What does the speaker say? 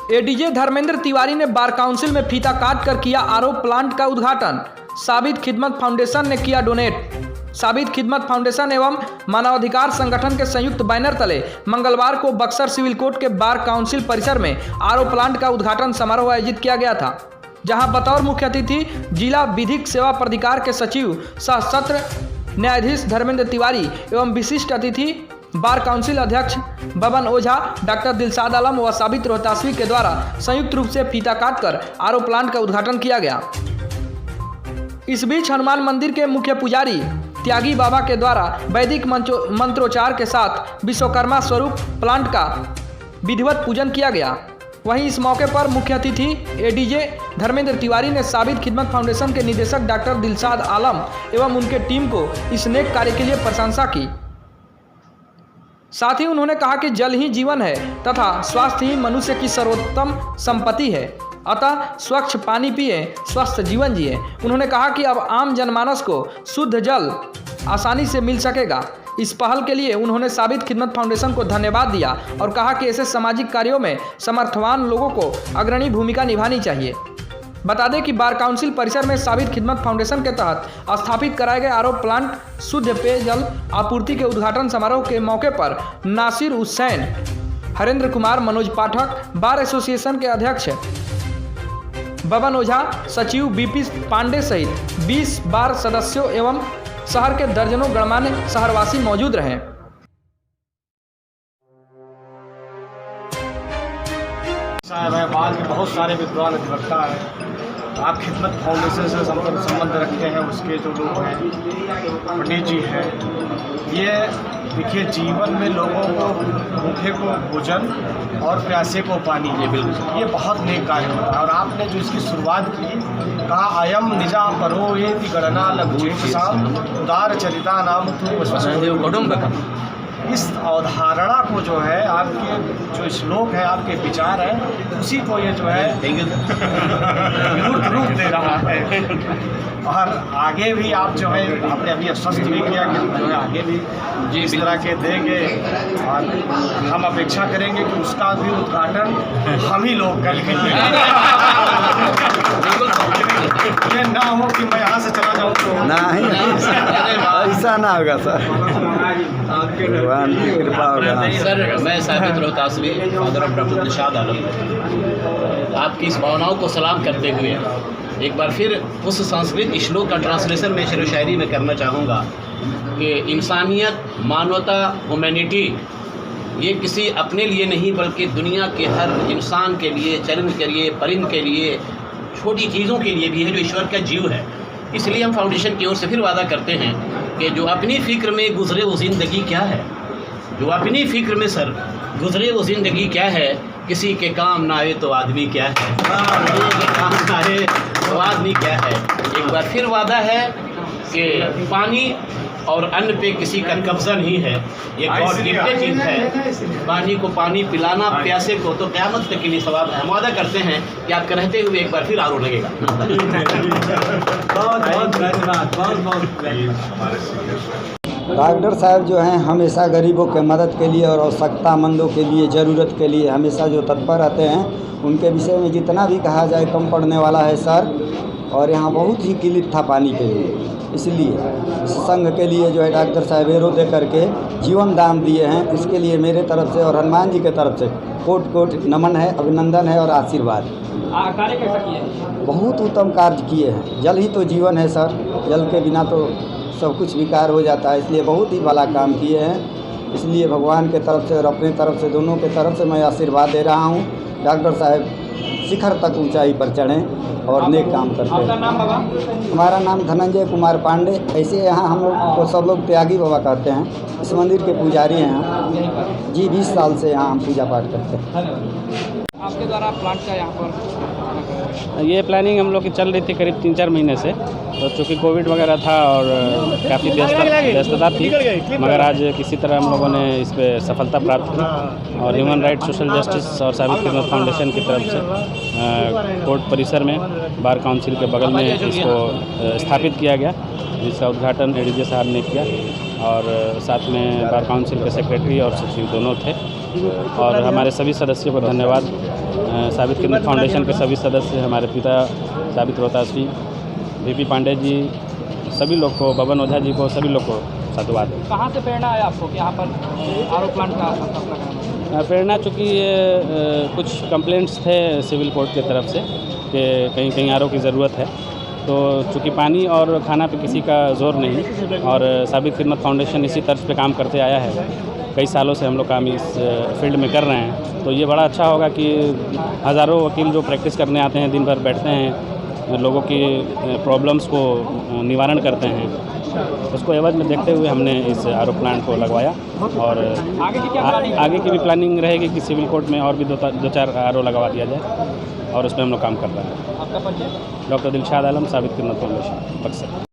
ADJ Dharmendra Tiwari ने bar council में फीता काट कर किया आरओ प्लांट का उद्घाटन। साबित खिदमत फाउंडेशन ने किया डोनेट। साबित खिदमत फाउंडेशन एवं मानवाधिकार संगठन के संयुक्त बैनर तले मंगलवार को बक्सर सिविल कोर्ट के बार काउंसिल परिसर में आरओ प्लांट का उद्घाटन समारोह आयोजित किया गया था, जहां बतौर मुख्य अतिथि जिला विधिक सेवा प्राधिकार के सचिव सह सत्र न्यायाधीश धर्मेंद्र तिवारी एवं विशिष्ट अतिथि बार काउंसिल अध्यक्ष बबन ओझा, डॉक्टर दिलशाद आलम व साबित रोहतासवी के द्वारा संयुक्त रूप से फीता काटकर आरओ प्लांट का उद्घाटन किया गया। इस बीच हनुमान मंदिर के मुख्य पुजारी त्यागी बाबा के द्वारा वैदिक मंत्रोच्चार के साथ विश्वकर्मा स्वरूप प्लांट का विधिवत पूजन किया गया। वहीं इस मौके पर मुख्य अतिथि एडीजे धर्मेंद्र तिवारी ने साबित खिदमत फाउंडेशन के निदेशक डॉक्टर दिलशाद आलम एवं उनके टीम को इस नेक कार्य के लिए प्रशंसा की। साथ ही उन्होंने कहा कि जल ही जीवन है तथा स्वास्थ्य ही मनुष्य की सर्वोत्तम संपत्ति है, अतः स्वच्छ पानी पिए, स्वस्थ जीवन जिए। उन्होंने कहा कि अब आम जनमानस को शुद्ध जल आसानी से मिल सकेगा। इस पहल के लिए उन्होंने साबित खिदमत फाउंडेशन को धन्यवाद दिया और कहा कि ऐसे सामाजिक कार्यों में समर्थवान लोगों को अग्रणी भूमिका निभानी चाहिए। बता दें कि बार काउंसिल परिसर में साबित खिदमत फाउंडेशन के तहत स्थापित कराए गए आरओ प्लांट शुद्ध पेयजल आपूर्ति के उद्घाटन समारोह के मौके पर नासिर हुसैन, हरेंद्र कुमार, मनोज पाठक, बार एसोसिएशन के अध्यक्ष बबन ओझा, सचिव बीपी पांडे सहित 20 बार सदस्यों एवं शहर के दर्जनों गणमान्य शहरवासी मौजूद रहे। बाल के बहुत सारे विद्वान अधिवक्ता हैं। आप खिदमत फाउंडेशन से संबंध रखते हैं, उसके जो लोग हैं, पंडित जी हैं। ये देखिए, जीवन में लोगों को भूखे को भोजन और प्यासे को पानी, ये बहुत नेक कार्य होता है। और आपने जो इसकी शुरुआत की, कहा अयम निजा परो ये गणना लघुसाम उदार चरिता नाम कुटुंब। इस अवधारणा को जो है, आपके जो श्लोक है, आपके विचार हैं, उसी को ये जो है मूर्त रूप दे रहा है। और आगे भी आप जो है, आपने अभी आश्वस्त भी किया कि जो है आगे भी इस तरह के देंगे और हम अपेक्षा करेंगे कि उसका भी उद्घाटन हम ही लोग करेंगे। ये ना हो कि मैं यहाँ से चला जाऊँ तो नहीं, ऐसा ना होगा सर, भगवान की कृपा होगा। सर, मैं साबित रोहतासवी, फादर ऑफ डॉक्टर दिलशाद आलम, आपकी इस भावनाओं को सलाम करते हुए एक बार फिर उस संस्कृत श्लोक का ट्रांसलेशन मैं शेर शायरी में करना चाहूँगा कि इंसानियत, मानवता, ह्यूमैनिटी ये किसी अपने लिए नहीं बल्कि दुनिया के हर इंसान के लिए, चरण के लिए, परिंद के लिए, छोटी चीज़ों के लिए भी है, जो ईश्वर का जीव है। इसलिए हम फाउंडेशन की ओर से फिर वादा करते हैं कि जो अपनी फ़िक्र में गुजरे वो ज़िंदगी क्या है, जो अपनी फ़िक्र में सर गुजरे वो ज़िंदगी क्या है, किसी के काम ना आए तो आदमी क्या है, किसी के काम ना आए तो आदमी क्या है। एक बार फिर वादा है कि पानी और अन्न पे किसी का कब्जा नहीं है, ये गॉड गिफ्टेड चीज़ है। पानी को पानी पिलाना, प्यासे को तो क़यामत तक के लिए सवाब है। हम वादा करते हैं कि आपके रहते हुए एक बार फिर आरोप लगेगा। बहुत बहुत धन्यवाद, बहुत बहुत। डॉक्टर साहब जो हैं हमेशा गरीबों के मदद के लिए और आवश्यकतामंदों के लिए, ज़रूरत के लिए हमेशा जो तत्पर रहते हैं, उनके विषय में जितना भी कहा जाए कम पड़ने वाला है सर। और यहाँ बहुत ही किलित था पानी के लिए, इसलिए संघ के लिए जो है डॉक्टर साहब एरो दे करके जीवन दान दिए हैं। इसके लिए मेरे तरफ से और हनुमान जी के तरफ से कोट कोट नमन है, अभिनंदन है और आशीर्वाद। कार्य कैसा किए? बहुत उत्तम कार्य किए हैं। जल ही तो जीवन है सर, जल के बिना तो सब कुछ विकार हो जाता है, इसलिए बहुत ही भला काम किए हैं। इसलिए भगवान के तरफ से और अपने तरफ से, दोनों के तरफ से मैं आशीर्वाद दे रहा हूँ। डॉक्टर साहब शिखर तक ऊंचाई पर चढ़ें और नेक काम करते हैं। आपका नाम बाबा? हमारा नाम धनंजय कुमार पांडे। ऐसे यहाँ हम लोग को सब लोग त्यागी बाबा कहते हैं। इस मंदिर के पुजारी हैं हम जी। 20 साल से यहाँ हम पूजा पाठ करते हैं। आपके द्वारा प्लांट का यहाँ पर ये प्लानिंग हम लोग की चल रही थी करीब 3-4 महीने से, तो चूँकि कोविड वगैरह था और काफ़ी व्यस्तता थी, मगर आज किसी तरह हम लोगों ने इस पर सफलता प्राप्त की और ह्यूमन राइट, सोशल जस्टिस और साबित खिदमत फाउंडेशन की तरफ से कोर्ट परिसर में बार काउंसिल के बगल में इसको स्थापित किया गया, जिसका उद्घाटन एडीजे साहब ने किया और साथ में बार काउंसिल के सेक्रेटरी और सचिव दोनों थे। और हमारे सभी सदस्यों को धन्यवाद। साबित खिदमत फाउंडेशन के सभी सदस्य, हमारे पिता साबित रोहतासवी, VP पांडे जी, सभी लोग को, बबन ओझा जी को, सभी लोग को साधुवाद। कहाँ से प्रेरणा है आपको कि यहाँ पर आरओ प्लांट का स्थापना करना? प्रेरणा चूँकि ये कुछ कंप्लेंट्स थे सिविल कोर्ट की तरफ से कि कहीं कहीं आरओ की ज़रूरत है, तो चूँकि पानी और खाना पे किसी का जोर नहीं, और साबित खिदमत फाउंडेशन इसी तर्ज पे काम करते आया है। कई सालों से हम लोग काम इस फील्ड में कर रहे हैं, तो ये बड़ा अच्छा होगा कि हज़ारों वकील जो प्रैक्टिस करने आते हैं, दिन भर बैठते हैं, लोगों की प्रॉब्लम्स को निवारण करते हैं, उसको एवज में देखते हुए हमने इस आरओ प्लांट को लगवाया। और आगे की भी प्लानिंग रहेगी कि सिविल कोर्ट में और भी दो चार आरओ लगवा दिया जाए, और उसमें हम लोग काम कर रहे हैं। आपका परिचय? डॉक्टर दिलशाद आलम, साबित खिदमत फाउंडेशन, बक्सर।